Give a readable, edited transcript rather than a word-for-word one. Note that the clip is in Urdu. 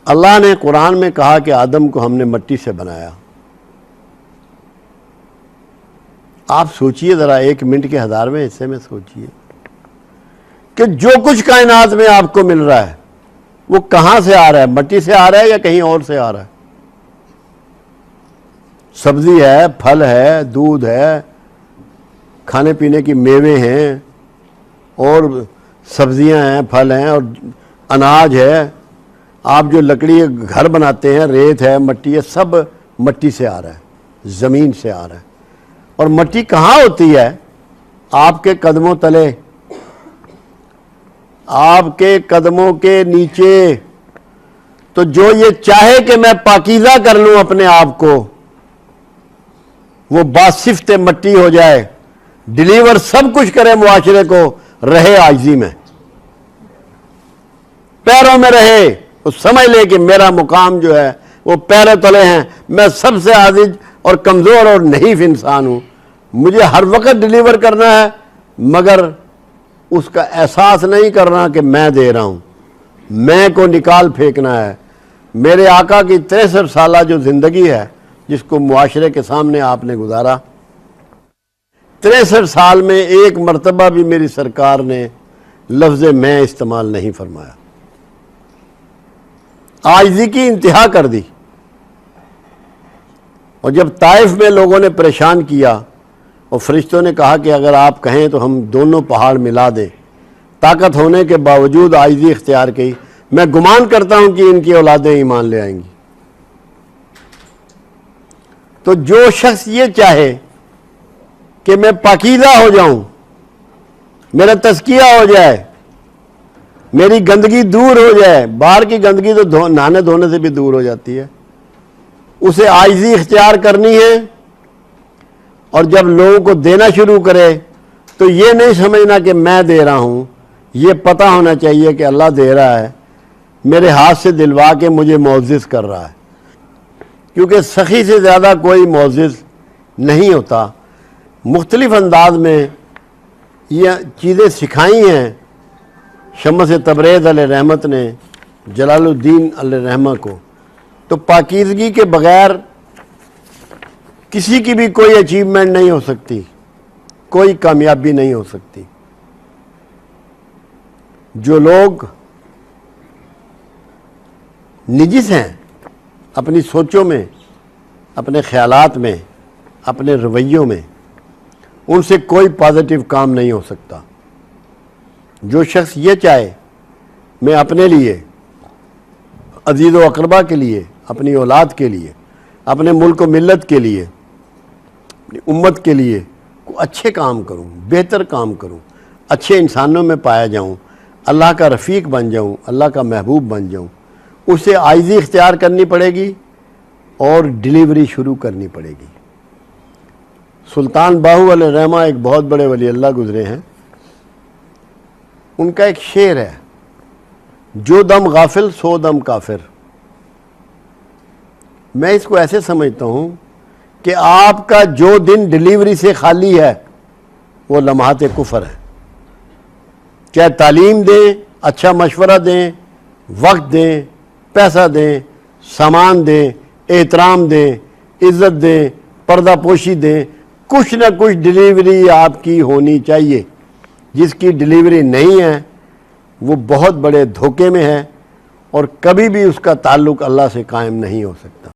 اللہ نے قرآن میں کہا کہ آدم کو ہم نے مٹی سے بنایا. آپ سوچئے ذرا، 1 منٹ کے 1000ویں حصے میں سوچئے کہ جو کچھ کائنات میں آپ کو مل رہا ہے وہ کہاں سے آ رہا ہے؟ مٹی سے آ رہا ہے یا کہیں اور سے آ رہا ہے؟ سبزی ہے، پھل ہے، دودھ ہے، کھانے پینے کی میوے ہیں اور سبزیاں ہیں، پھل ہیں اور اناج ہے. آپ جو لکڑی گھر بناتے ہیں، ریت ہے، مٹی ہے، سب مٹی سے آ رہا ہے، زمین سے آ رہا ہے. اور مٹی کہاں ہوتی ہے؟ آپ کے قدموں تلے، آپ کے قدموں کے نیچے. تو جو یہ چاہے کہ میں پاکیزہ کر لوں اپنے آپ کو، وہ باصفت مٹی ہو جائے، ڈیلیور سب کچھ کرے معاشرے کو، رہے عاجزی میں، پیروں میں رہے. وہ سمجھ لے کہ میرا مقام جو ہے وہ پیروں تلے ہیں، میں سب سے عاجز اور کمزور اور نحیف انسان ہوں، مجھے ہر وقت ڈیلیور کرنا ہے، مگر اس کا احساس نہیں کرنا کہ میں دے رہا ہوں، میں کو نکال پھینکنا ہے. میرے آقا کی 63 سالہ جو زندگی ہے جس کو معاشرے کے سامنے آپ نے گزارا، 63 سال میں ایک مرتبہ بھی میری سرکار نے لفظ میں استعمال نہیں فرمایا. عاجزی کی انتہا کر دی. اور جب طائف میں لوگوں نے پریشان کیا اور فرشتوں نے کہا کہ اگر آپ کہیں تو ہم دونوں پہاڑ ملا دیں، طاقت ہونے کے باوجود عاجزی اختیار کی. میں گمان کرتا ہوں کہ ان کی اولادیں ایمان لے آئیں گی. تو جو شخص یہ چاہے کہ میں پاکیزہ ہو جاؤں، میرا تزکیہ ہو جائے، میری گندگی دور ہو جائے، باہر کی گندگی تو نہانے دھونے سے بھی دور ہو جاتی ہے، اسے عاجزی اختیار کرنی ہے. اور جب لوگوں کو دینا شروع کرے تو یہ نہیں سمجھنا کہ میں دے رہا ہوں، یہ پتہ ہونا چاہیے کہ اللہ دے رہا ہے، میرے ہاتھ سے دلوا کے مجھے معزز کر رہا ہے. کیونکہ سخی سے زیادہ کوئی معزز نہیں ہوتا. مختلف انداز میں یہ چیزیں سکھائی ہیں شمس تبریز علیہ رحمت نے جلال الدین علیہ رحمہ کو. تو پاکیزگی کے بغیر کسی کی بھی کوئی اچیومنٹ نہیں ہو سکتی، کوئی کامیابی نہیں ہو سکتی. جو لوگ نجس ہیں اپنی سوچوں میں، اپنے خیالات میں، اپنے رویوں میں، ان سے کوئی پازیٹیو کام نہیں ہو سکتا. جو شخص یہ چاہے میں اپنے لیے، عزیز و اقربا کے لیے، اپنی اولاد کے لیے، اپنے ملک و ملت کے لیے، اپنی امت کے لیے اچھے کام کروں، بہتر کام کروں، اچھے انسانوں میں پایا جاؤں، اللہ کا رفیق بن جاؤں، اللہ کا محبوب بن جاؤں، اسے عاجزی اختیار کرنی پڑے گی اور ڈیلیوری شروع کرنی پڑے گی. سلطان باہو علیہ رحمہ ایک بہت بڑے ولی اللہ گزرے ہیں. ان کا ایک شعر ہے، جو دم غافل سو دم کافر. میں اس کو ایسے سمجھتا ہوں کہ آپ کا جو دن ڈیلیوری سے خالی ہے وہ لمحات کفر ہے. چاہے تعلیم دیں، اچھا مشورہ دیں، وقت دیں، پیسہ دیں، سامان دیں، احترام دیں، عزت دیں، پردہ پوشی دیں، کچھ نہ کچھ ڈیلیوری آپ کی ہونی چاہیے. جس کی ڈیلیوری نہیں ہے وہ بہت بڑے دھوکے میں ہے اور کبھی بھی اس کا تعلق اللہ سے قائم نہیں ہو سکتا.